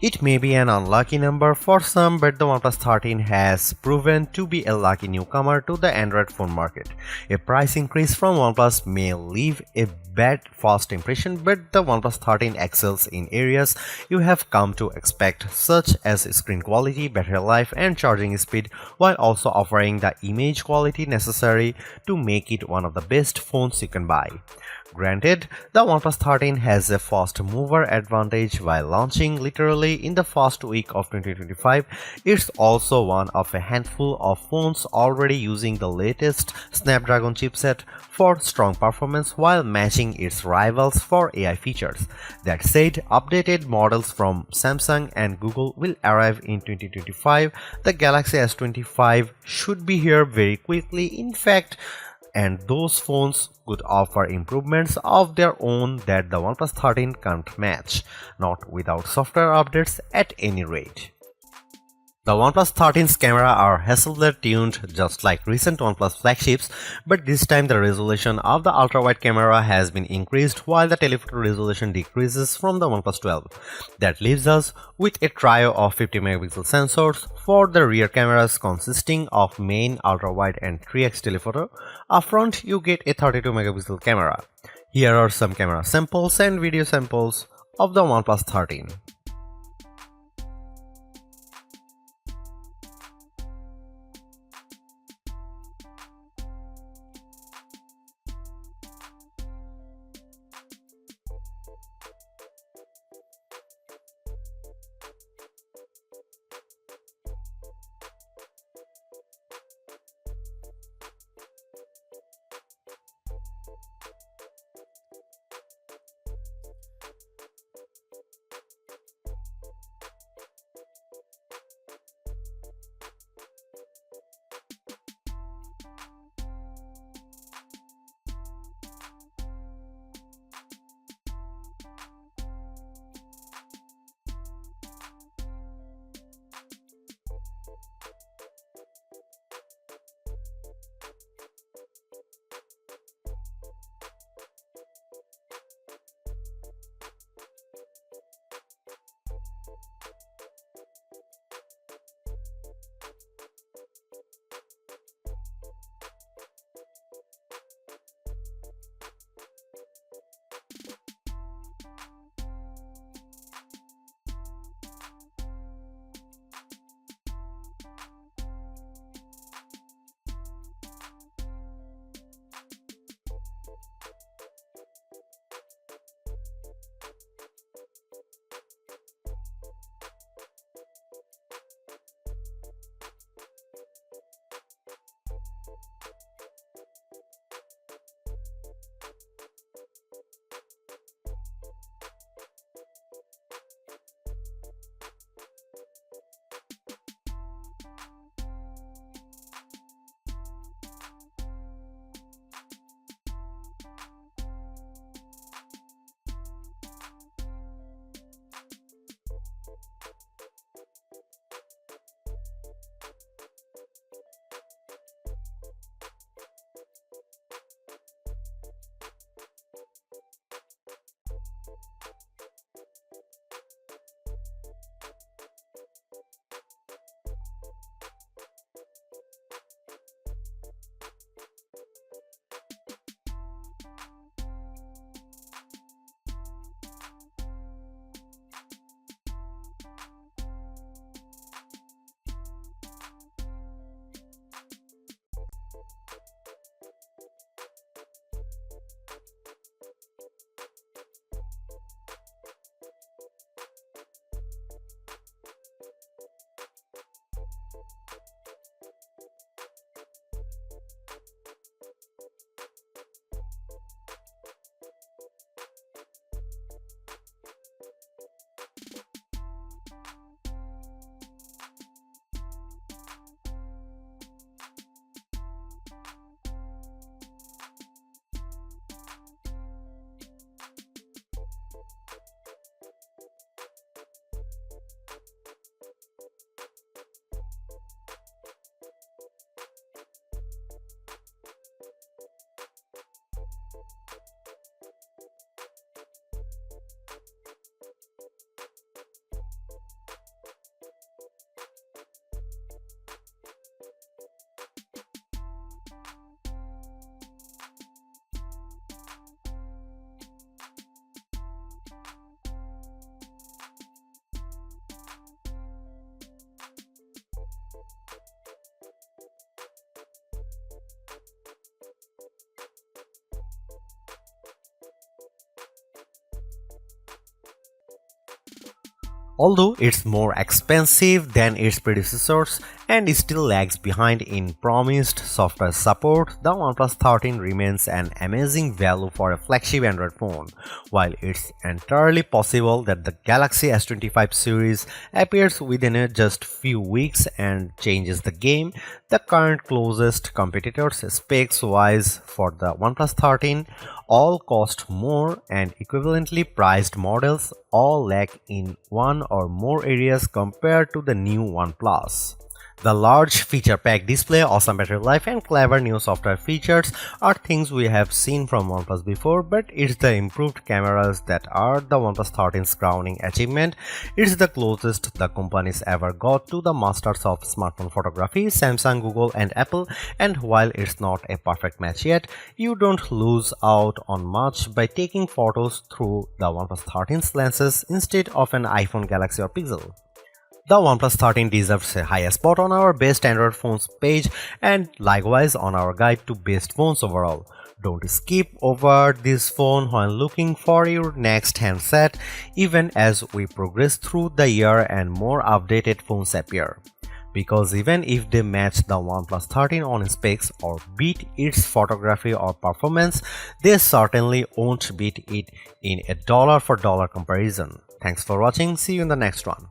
It may be an unlucky number for some, but the OnePlus 13 has proven to be a lucky newcomer to the Android phone market. A price increase from OnePlus may leave a bad first impression, but the OnePlus 13 excels in areas you have come to expect, such as screen quality, battery life, and charging speed, while also offering the image quality necessary to make it one of the best phones you can buy. Granted, the OnePlus 13 has a fast mover advantage while launching literally in the first week of 2025. It's also one of a handful of phones already using the latest Snapdragon chipset for strong performance while matching its rivals for AI features. That said, updated models from Samsung and Google will arrive in 2025. The Galaxy S25 should be here very quickly. In fact, and those phones could offer improvements of their own that the OnePlus 13 can't match, not without software updates at any rate. The OnePlus 13's camera are Hasselblad tuned just like recent OnePlus flagships, but this time the resolution of the ultra-wide camera has been increased while the telephoto resolution decreases from the OnePlus 12. That leaves us with a trio of 50 megapixel sensors for the rear cameras consisting of main, ultra-wide and 3x telephoto. Up front you get a 32 megapixel camera. Here are some camera samples and video samples of the OnePlus 13. Although it's more expensive than its predecessors and still lags behind in promised software support, the OnePlus 13 remains an amazing value for a flagship Android phone. While it's entirely possible that the Galaxy S25 series appears within just few weeks and changes the game, the current closest competitors specs-wise for the OnePlus 13 all cost more, and equivalently priced models all lack in one or more areas compared to the new OnePlus. The large feature-packed display, awesome battery life, and clever new software features are things we have seen from OnePlus before, but it's the improved cameras that are the OnePlus 13's crowning achievement. It's the closest the companies ever got to the masters of smartphone photography, Samsung, Google, and Apple, and while it's not a perfect match yet, you don't lose out on much by taking photos through the OnePlus 13's lenses instead of an iPhone, Galaxy, or Pixel. The OnePlus 13 deserves a high spot on our best Android phones page and likewise on our guide to best phones overall. Don't skip over this phone when looking for your next handset, even as we progress through the year and more updated phones appear. Because even if they match the OnePlus 13 on specs or beat its photography or performance, they certainly won't beat it in a dollar for dollar comparison. Thanks for watching, see you in the next one.